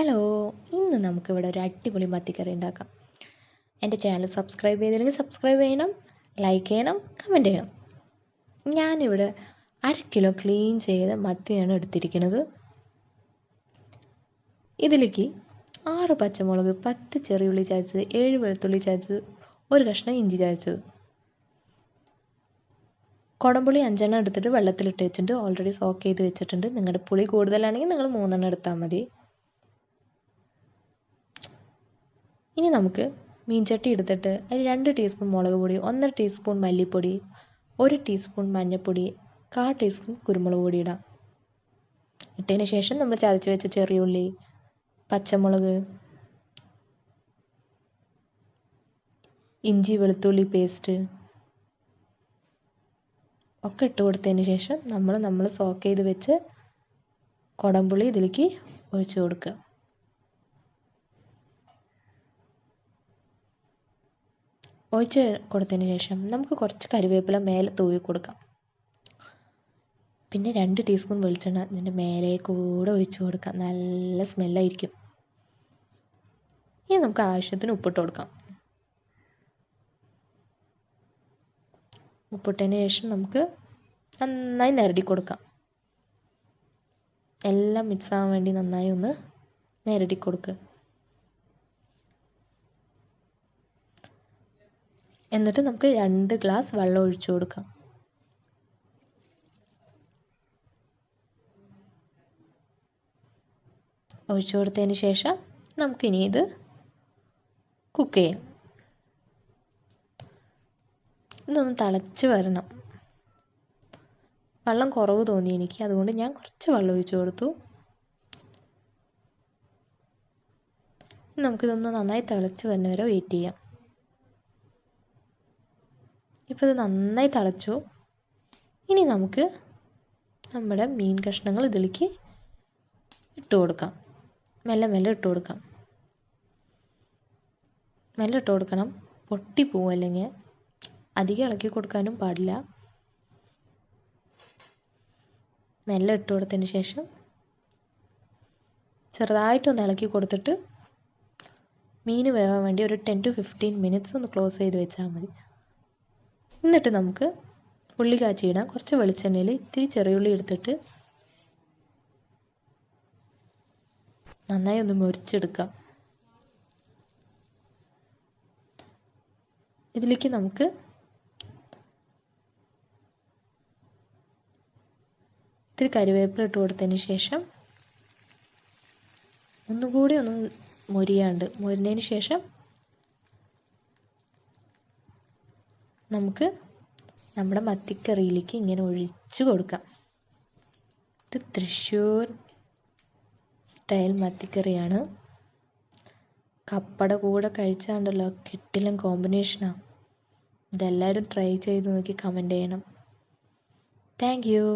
Hello, ഇന്ന് നമുക്കിവിടെ ഒരു അടിപൊളി മത്തിക്കറി ഉണ്ടാക്കാം. എൻ്റെ ചാനൽ സബ്സ്ക്രൈബ് ചെയ്തില്ലെങ്കിൽ സബ്സ്ക്രൈബ് ചെയ്യണം, ലൈക്ക് ചെയ്യണം, കമൻറ്റ് ചെയ്യണം. ഞാനിവിടെ 1 കിലോ ക്ലീൻ ചെയ്ത മത്തിയാണ് എടുത്തിരിക്കുന്നത്. ഇതിലേക്ക് 6 പച്ചമുളക്, 10 ചെറിയുള്ളി ചതച്ചത്, 7 വെളുത്തുള്ളി ചതച്ചത്, 1 കഷ്ണം ഇഞ്ചി ചതച്ചത്, കുടംപുളി 5 എണ്ണം എടുത്തിട്ട് വെള്ളത്തിലിട്ട് വെച്ചിട്ടുണ്ട്. ഓൾറെഡി സോക്ക് ചെയ്ത് വെച്ചിട്ടുണ്ട്. നിങ്ങളുടെ പുളി കൂടുതലാണെങ്കിൽ നിങ്ങൾ 3 എണ്ണം എടുത്താൽ മതി. ഇനി നമുക്ക് മീൻചട്ടി എടുത്തിട്ട് അതിൽ 2 ടീസ്പൂൺ മുളക് പൊടി, 1.5 ടീസ്പൂൺ മല്ലിപ്പൊടി, 1 ടീസ്പൂൺ മഞ്ഞൾപ്പൊടി, 1/4 ടീസ്പൂൺ കുരുമുളക് പൊടി ഇടാം. ഇട്ടതിന് ശേഷം നമ്മൾ ചതച്ച് വെച്ച ചെറിയുള്ളി, പച്ചമുളക്, ഇഞ്ചി വെളുത്തുള്ളി പേസ്റ്റ് ഒക്കെ ഇട്ട് കൊടുത്തതിന് ശേഷം നമ്മൾ സോക്ക് ചെയ്ത് വെച്ച് കുടംപുളി ഇതിലേക്ക് ഒഴിച്ച് കൊടുക്കുക. ഒഴിച്ച് കൊടുത്തതിന് ശേഷം നമുക്ക് കുറച്ച് കറിവേപ്പില മേലെ തൂവി കൊടുക്കാം. പിന്നെ 2 ടീസ്പൂൺ വെളിച്ചെണ്ണ ഇതിൻ്റെ മേലെ കൂടെ ഒഴിച്ച് കൊടുക്കാം. നല്ല സ്മെല്ലായിരിക്കും. ഇനി നമുക്ക് ആവശ്യത്തിന് ഉപ്പിട്ട് കൊടുക്കാം. ഉപ്പിട്ടതിന് ശേഷം നമുക്ക് നന്നായി നിരടി കൊടുക്കാം. എല്ലാം മിക്സ് ആവാൻ വേണ്ടി നന്നായി ഒന്ന് നിരടി കൊടുക്കുക. എന്നിട്ട് നമുക്ക് 2 ഗ്ലാസ് വെള്ളം ഒഴിച്ചു കൊടുക്കാം. ഒഴിച്ചു കൊടുത്തതിന് ശേഷം നമുക്കിനി ഇത് കുക്ക് ചെയ്യാം. ഇതൊന്ന് തിളച്ച് വരണം. വെള്ളം കുറവ് തോന്നി എനിക്ക്, അതുകൊണ്ട് ഞാൻ കുറച്ച് വെള്ളം ഒഴിച്ചു കൊടുത്തു. നമുക്കിതൊന്ന് നന്നായി തിളച്ച് വരുന്ന വരെ വെയിറ്റ് ചെയ്യാം. ഇപ്പോൾ ഇത് നന്നായി തിളച്ചു. ഇനി നമുക്ക് നമ്മുടെ മീൻ കഷ്ണങ്ങൾ ഇതിലേക്ക് ഇട്ട് കൊടുക്കാം. മെല്ലെ ഇട്ട് കൊടുക്കാം. മെല്ലെ ഇട്ട് കൊടുക്കണം, പൊട്ടിപ്പോവും. അല്ലെങ്കിൽ അധികം ഇളക്കി കൊടുക്കാനും പാടില്ല. മെല്ലെ ഇട്ട് കൊടുത്തതിന് ശേഷം ചെറുതായിട്ടൊന്ന് ഇളക്കി കൊടുത്തിട്ട് മീൻ വേവാൻ വേണ്ടി ഒരു 10 to 15 മിനിറ്റ്സ് ഒന്ന് ക്ലോസ് ചെയ്ത് വെച്ചാൽ മതി. എന്നിട്ട് നമുക്ക് ഉള്ളി കാച്ചിയിടാം. കുറച്ച് വെളിച്ചെണ്ണയിൽ ഇത്തിരി ചെറിയുള്ളി എടുത്തിട്ട് നന്നായി ഒന്ന് മുരിച്ചെടുക്കാം. ഇതിലേക്ക് നമുക്ക് ഇത്തിരി കറിവേപ്പില ഇട്ട് കൊടുത്തതിന് ശേഷം ഒന്നുകൂടി ഒന്ന് മൊരിഞ്ഞതിന് ശേഷം നമുക്ക് നമ്മുടെ മത്തിക്കറിയിലേക്ക് ഇങ്ങനെ ഒഴിച്ച് കൊടുക്കാം. ഇത് തൃശ്ശൂർ സ്റ്റൈൽ മത്തിക്കറിയാണ്. കപ്പയുടെ കൂടെ കഴിച്ചാണ്ടല്ലോ കിട്ടില്ല കോമ്പിനേഷനാണ്. ഇതെല്ലാവരും ട്രൈ ചെയ്ത് നോക്കി കമൻറ്റ് ചെയ്യണം. Thank you.